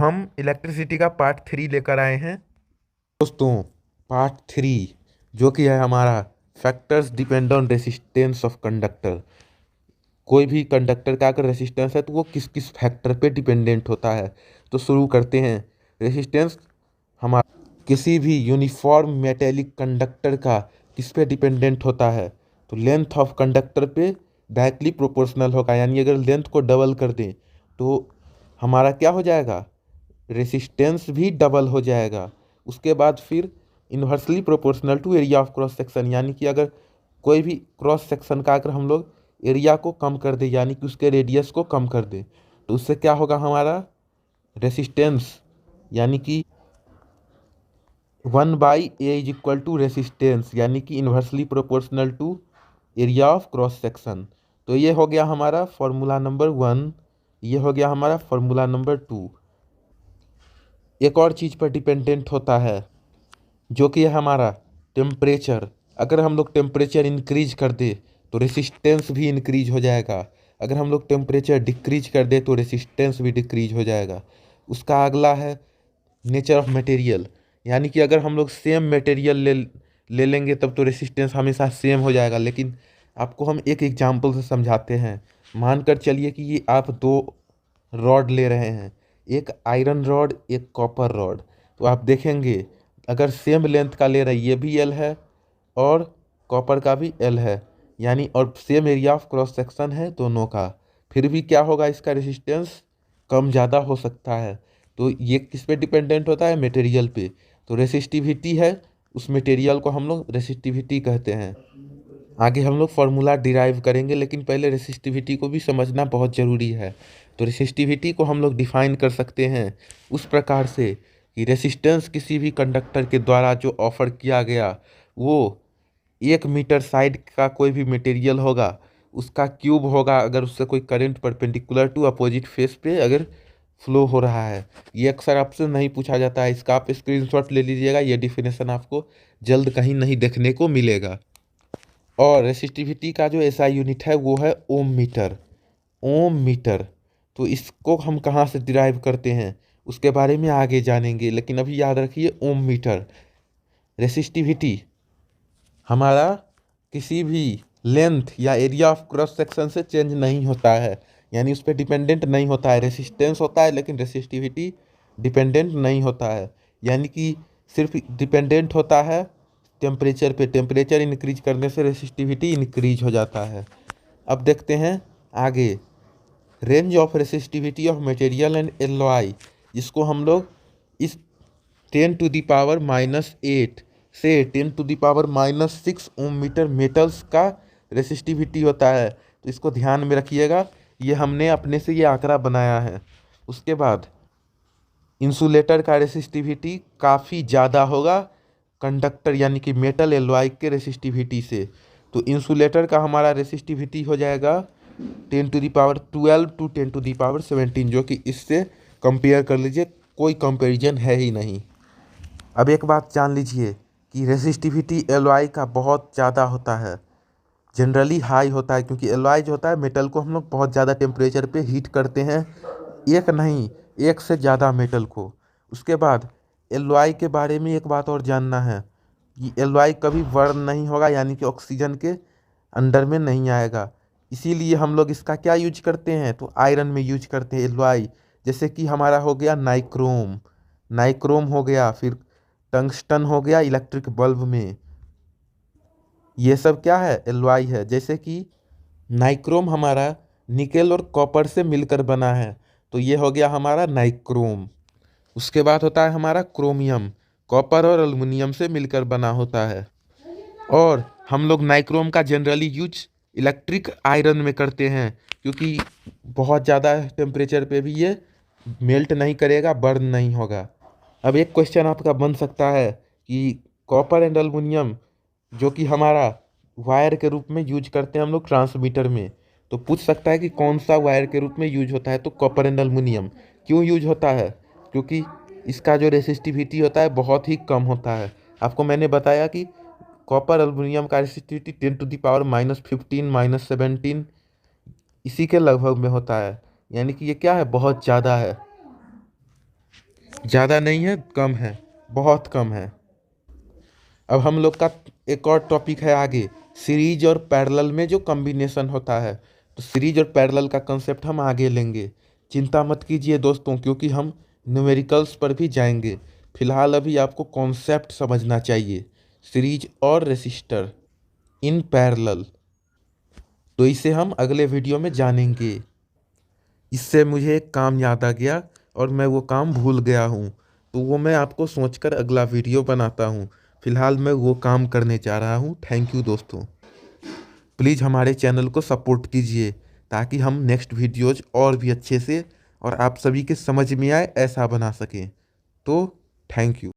हम इलेक्ट्रिसिटी का पार्ट 3 लेकर आए हैं दोस्तों। पार्ट 3 जो कि है हमारा factors depend on resistance of conductor. कोई भी कंडक्टर का अगर रेसिस्टेंस है तो वो किस किस फैक्टर पे डिपेंडेंट होता है। तो शुरू करते हैं। रेसिस्टेंस हमारा किसी भी यूनिफॉर्म मेटेलिक कंडक्टर का किस पे डिपेंडेंट होता है, तो लेंथ ऑफ कंडक्टर पे डायरेक्टली प्रोपोर्शनल होगा। यानी अगर लेंथ को डबल कर दें तो हमारा क्या हो जाएगा, रेसिस्टेंस भी डबल हो जाएगा। उसके बाद फिर inversely proportional to area of cross section, यानी कि अगर कोई भी क्रॉस सेक्शन का अगर हम लोग एरिया को कम कर दें, यानी कि उसके रेडियस को कम कर दें, तो उससे क्या होगा, हमारा रेसिस्टेंस यानी कि 1/A = रेसिस्टेंस, यानी कि inversely proportional to area of cross section. तो ये हो गया हमारा फॉर्मूला नंबर 1, ये हो गया हमारा फॉर्मूला नंबर 2। एक और चीज़ पर डिपेंडेंट होता है जो कि है हमारा टेम्परेचर। अगर हम लोग टेम्परेचर इंक्रीज कर दे तो रेसिस्टेंस भी इंक्रीज हो जाएगा। अगर हम लोग टेम्परेचर डिक्रीज कर दे तो रेसिस्टेंस भी डिक्रीज हो जाएगा। उसका अगला है नेचर ऑफ मटेरियल, यानी कि अगर हम लोग सेम मटेरियल ले लेंगे तब तो रेसिस्टेंस हमेशा सेम हो जाएगा। लेकिन आपको हम एक एग्जांपल से समझाते हैं। मानकर चलिए कि ये आप दो रॉड ले रहे हैं, एक आयरन रॉड एक कॉपर रॉड। तो आप देखेंगे अगर सेम लेंथ का ले रहे, ये भी एल है और कॉपर का भी एल है, यानी और same area of cross section है दोनों का, फिर भी क्या होगा, इसका रेसिस्टेंस कम ज़्यादा हो सकता है। तो ये किस पे डिपेंडेंट होता है, मटेरियल पे। तो रेसिस्टिविटी है, उस मटेरियल को हम लोग रेसिस्टिविटी कहते हैं। आगे हम लोग फार्मूला डिराइव करेंगे, लेकिन पहले रेसिस्टिविटी को भी समझना बहुत ज़रूरी है। तो रेसिस्टिविटी को हम लोग डिफाइन कर सकते हैं उस प्रकार से कि रेसिस्टेंस किसी भी कंडक्टर के द्वारा जो ऑफर किया गया वो 1 मीटर साइड का कोई भी मटेरियल होगा, उसका क्यूब होगा अगर उससे कोई current perpendicular to opposite face पे अगर फ्लो हो रहा है। ये अक्सर आपसे नहीं पूछा जाता है, इसका आप स्क्रीनशॉट ले लीजिएगा। ये डिफिनेशन आपको जल्द कहीं नहीं देखने को मिलेगा। और रेसिस्टिविटी का जो एसआई यूनिट है वो है ओम मीटर। ओम मीटर, तो इसको हम कहाँ से डिराइव करते हैं उसके बारे में आगे जानेंगे, लेकिन अभी याद रखिए ओम मीटर। रेसिस्टिविटी हमारा किसी भी लेंथ या एरिया ऑफ क्रॉस सेक्शन से चेंज नहीं होता है, यानी उस पर डिपेंडेंट नहीं होता है। रेसिस्टेंस होता है लेकिन रेसिस्टिविटी डिपेंडेंट नहीं होता है, यानी कि सिर्फ डिपेंडेंट होता है टेम्परेचर पे। टेम्परेचर इंक्रीज करने से रेसिस्टिविटी इंक्रीज हो जाता है। अब देखते हैं आगे, range of resistivity of material and alloy, जिसको हम लोग इस 10⁻⁻8 से 10⁻⁻6 ओम मीटर मेटल्स का रेसिस्टिविटी होता है। तो इसको ध्यान में रखिएगा, ये हमने अपने से ये आंकड़ा बनाया है। उसके बाद इंसुलेटर का रेसिस्टिविटी काफ़ी ज़्यादा होगा कंडक्टर यानी कि मेटल एलॉय के रेसिस्टिविटी से। तो इंसुलेटर का हमारा रेसिस्टिविटी हो जाएगा 10⁻12 टू 10⁻17, जो कि इससे कंपेयर कर लीजिए, कोई कंपैरिजन है ही नहीं। अब एक बात जान लीजिए कि रेसिस्टिविटी एलॉय का बहुत ज़्यादा होता है, जनरली हाई होता है, क्योंकि एलॉय जो होता है मेटल को हम लोग बहुत ज़्यादा टेम्परेचर पे हीट करते हैं, एक नहीं एक से ज़्यादा मेटल को। उसके बाद एलॉय के बारे में एक बात और जानना है कि एलॉय कभी बर्न नहीं होगा, यानी कि ऑक्सीजन के अंडर में नहीं आएगा। इसीलिए हम लोग इसका क्या यूज करते हैं, तो आयरन में यूज करते हैं एलॉय। जैसे कि हमारा हो गया नाइक्रोम, नाइक्रोम हो गया, फिर टंगस्टन हो गया इलेक्ट्रिक बल्ब में। ये सब क्या है, एलॉय है। जैसे कि नाइक्रोम हमारा निकेल और कॉपर से मिलकर बना है, तो ये हो गया हमारा नाइक्रोम। उसके बाद होता है हमारा क्रोमियम, कॉपर और एल्युमिनियम से मिलकर बना होता है। और हम लोग नाइक्रोम का जनरली यूज इलेक्ट्रिक आयरन में करते हैं, क्योंकि बहुत ज़्यादा टेम्परेचर पे भी ये मेल्ट नहीं करेगा, बर्न नहीं होगा। अब एक क्वेश्चन आपका बन सकता है कि कॉपर एंड एल्युमिनियम जो कि हमारा वायर के रूप में यूज करते हैं हम लोग ट्रांसमीटर में, तो पूछ सकता है कि कौन सा वायर के रूप में यूज होता है, तो कॉपर एंड एल्युमिनियम। क्यों यूज होता है, क्योंकि इसका जो रेसिस्टिविटी होता है बहुत ही कम होता है। आपको मैंने बताया कि कॉपर एल्युमिनियम का रेसिस्टिविटी 10⁻−15 -17 इसी के लगभग में होता है, यानी कि ये क्या है, बहुत ज़्यादा है। ज़्यादा नहीं है, कम है, बहुत कम है। अब हम लोग का एक और टॉपिक है आगे, सीरीज और पैरेलल में जो कॉम्बिनेशन होता है। तो सीरीज और पैरेलल का कंसेप्ट हम आगे लेंगे। चिंता मत कीजिए दोस्तों, क्योंकि हम न्यूमेरिकल्स पर भी जाएंगे। फिलहाल अभी आपको कॉन्सेप्ट समझना चाहिए, सीरीज और रेसिस्टर इन पैरेलल। तो इसे हम अगले वीडियो में जानेंगे। इससे मुझे एक काम याद आ गया और मैं वो काम भूल गया हूँ, तो वो मैं आपको सोचकर अगला वीडियो बनाता हूँ। फिलहाल मैं वो काम करने जा रहा हूँ। थैंक यू दोस्तों। प्लीज़ हमारे चैनल को सपोर्ट कीजिए, ताकि हम नेक्स्ट वीडियोज और भी अच्छे से और आप सभी के समझ में आए ऐसा बना सकें। तो थैंक यू।